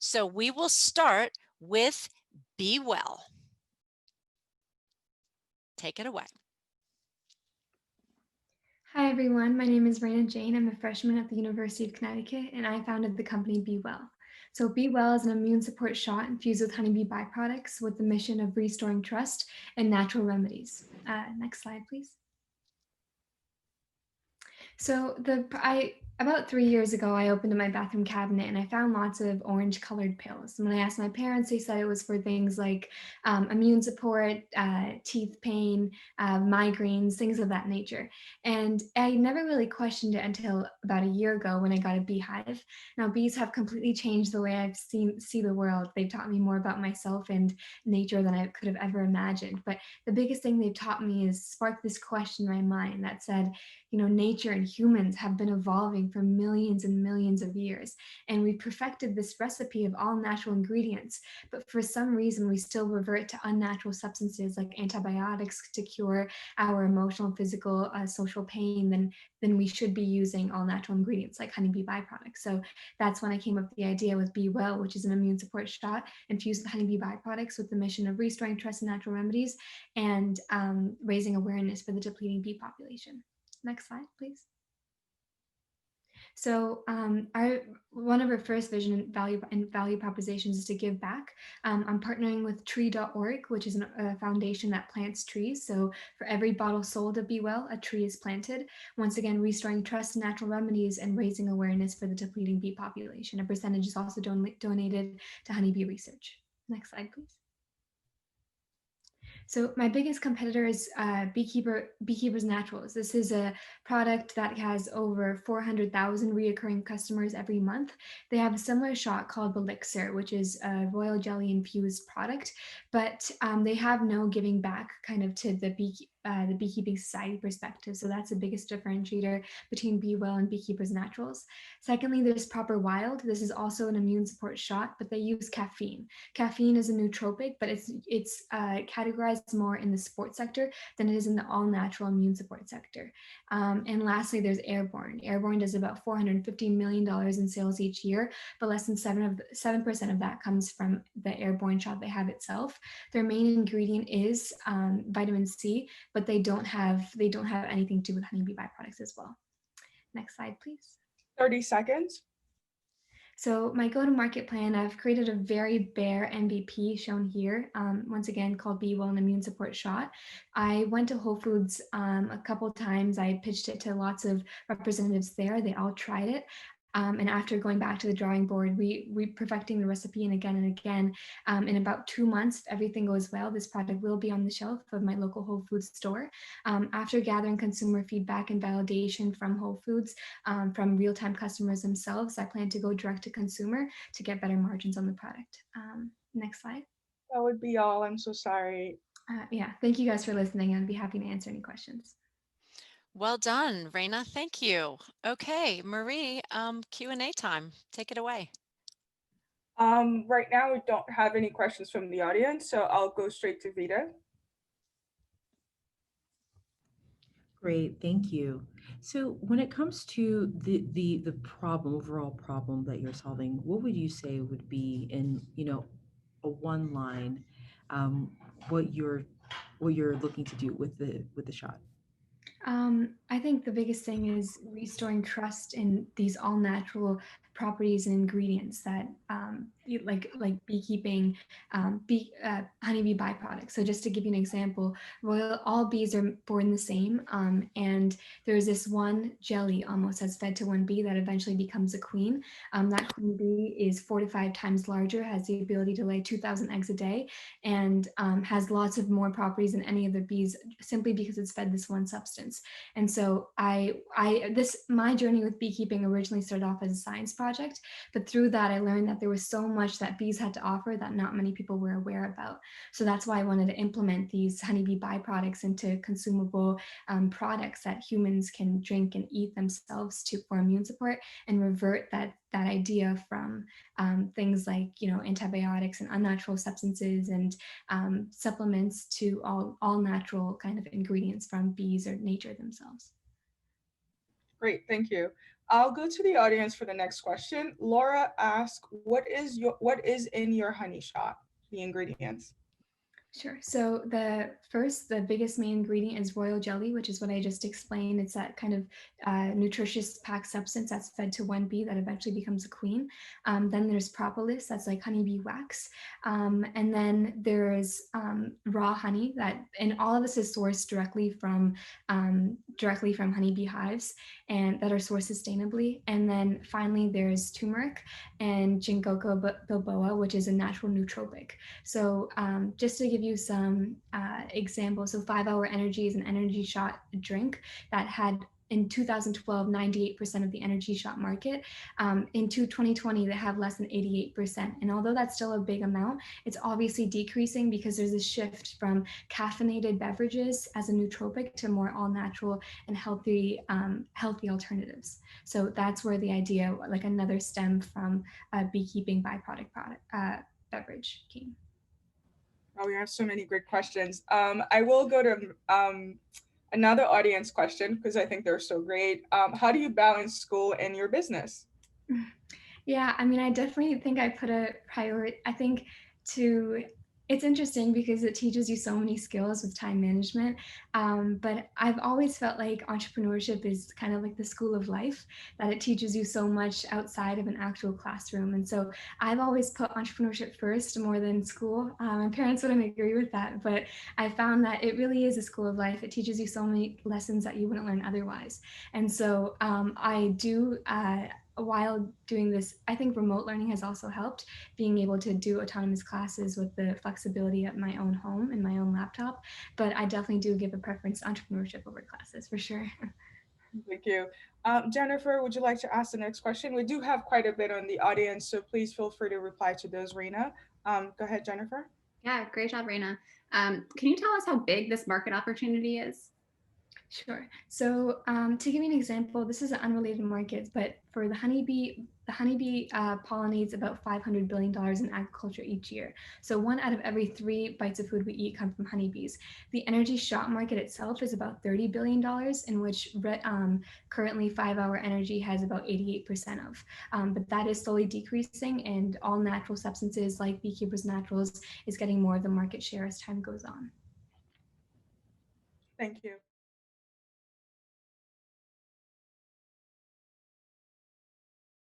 So we will start with BeeWell. Take it away. Hi everyone, my name is Raina Jane. I'm a freshman at the University of Connecticut and I founded the company BeeWell. So BeeWell is an immune support shot infused with honeybee byproducts with the mission of restoring trust and natural remedies. Next slide, please. So about 3 years ago, I opened my bathroom cabinet and I found lots of orange colored pills. And when I asked my parents, they said it was for things like immune support, teeth pain, migraines, things of that nature. And I never really questioned it until about a year ago when I got a beehive. Now, bees have completely changed the way I've see the world. They've taught me more about myself and nature than I could have ever imagined. But the biggest thing they've taught me is spark this question in my mind that said, you know, nature and humans have been evolving for millions and millions of years, and we perfected this recipe of all natural ingredients, but for some reason we still revert to unnatural substances like antibiotics to cure our emotional, physical, social pain than we should be using all natural ingredients like honeybee byproducts. So that's when I came up with the idea with BeeWell, which is an immune support shot infused with honeybee byproducts with the mission of restoring trust in natural remedies and raising awareness for the depleting bee population. Next slide, please. So one of our first vision and value propositions is to give back. I'm partnering with tree.org, which is a foundation that plants trees. So for every bottle sold of BeeWell, a tree is planted. Once again, restoring trust in natural remedies and raising awareness for the depleting bee population. A percentage is also donated to honeybee research. Next slide, please. So my biggest competitor is Beekeepers Naturals. This is a product that has over 400,000 reoccurring customers every month. They have a similar shot called Elixir, which is a royal jelly infused product, but they have no giving back kind of to the beekeeping society perspective. So that's the biggest differentiator between BeeWell and Beekeepers Naturals. Secondly, there's Proper Wild. This is also an immune support shot, but they use caffeine. Caffeine is a nootropic, but it's categorized more in the sports sector than it is in the all-natural immune support sector. And lastly, there's Airborne. Airborne does about $450 million in sales each year, but less than 7% of that comes from the Airborne shot they have itself. Their main ingredient is vitamin C, but they don't have anything to do with honeybee byproducts as well. Next slide, please. 30 seconds. So my go-to-market plan, I've created a very bare MVP shown here, once again called BeeWell, an immune support shot. I went to Whole Foods a couple times. I pitched it to lots of representatives there. They all tried it. And after going back to the drawing board, we perfecting the recipe and again, in about 2 months, if everything goes well, this product will be on the shelf of my local Whole Foods store. After gathering consumer feedback and validation from Whole Foods, from real-time customers themselves, I plan to go direct to consumer to get better margins on the product. Next slide. That would be all. I'm so sorry. Yeah, thank you guys for listening. I'd be happy to answer any questions. Well done, Raina. Thank you. Okay, Marie, Q&A time. Take it away. Right now, we don't have any questions from the audience, so I'll go straight to Vida. Great, thank you. So when it comes to the overall problem that you're solving, what would you say would be in, a one line, what you're looking to do with the shot? I think the biggest thing is restoring trust in these all natural properties and ingredients that like beekeeping, honeybee byproducts. So just to give you an example, all bees are born the same, and there's this one jelly almost that's fed to one bee that eventually becomes a queen. That queen bee is 4 to 5 times larger, has the ability to lay 2,000 eggs a day, and has lots of more properties than any other bees simply because it's fed this one substance. And so my journey with beekeeping originally started off as a science project, but through that I learned that there was so much that bees had to offer that not many people were aware about. So that's why I wanted to implement these honeybee byproducts into consumable products that humans can drink and eat themselves for immune support, and revert that idea from things like antibiotics and unnatural substances and supplements to all natural kind of ingredients from bees or nature themselves. Great, thank you. I'll go to the audience for the next question. Laura asked, what is in your honey shot? The ingredients. Sure. So the biggest main ingredient is royal jelly, which is what I just explained. It's that kind of nutritious packed substance that's fed to one bee that eventually becomes a queen. Then there's propolis, that's like honeybee wax. And then there's raw honey and all of this is sourced directly from honeybee hives and that are sourced sustainably. And then finally, there's turmeric and ginkgo biloba, which is a natural nootropic. So just to give you some examples, so 5-Hour Energy is an energy shot drink that had in 2012, 98% of the energy shot market. In 2020, they have less than 88%. And although that's still a big amount, it's obviously decreasing because there's a shift from caffeinated beverages as a nootropic to more all natural and healthy alternatives. So that's where the idea, like another stem from a beekeeping byproduct beverage came. Oh, we have so many great questions. I will go to another audience question because I think they're so great. How do you balance school and your business? Yeah, I mean, I definitely think I put a priority. I think it's interesting because it teaches you so many skills with time management. But I've always felt like entrepreneurship is kind of like the school of life, that it teaches you so much outside of an actual classroom. And so I've always put entrepreneurship first more than school. My parents wouldn't agree with that, but I found that it really is a school of life. It teaches you so many lessons that you wouldn't learn otherwise. And so I do. While doing this, I think remote learning has also helped, being able to do autonomous classes with the flexibility at my own home and my own laptop. But I definitely do give a preference to entrepreneurship over classes for sure. Thank you. Jennifer, would you like to ask the next question? We do have quite a bit on the audience, so please feel free to reply to those, Reina. Go ahead, Jennifer. Yeah, great job, Reina. Can you tell us how big this market opportunity is? Sure. So to give you an example, this is an unrelated market, but for the honeybee pollinates about $500 billion in agriculture each year. So 1 out of every 3 bites of food we eat come from honeybees. The energy shot market itself is about $30 billion, in which currently 5-Hour Energy has about 88% of. But that is slowly decreasing, and all natural substances like Beekeepers Naturals is getting more of the market share as time goes on. Thank you.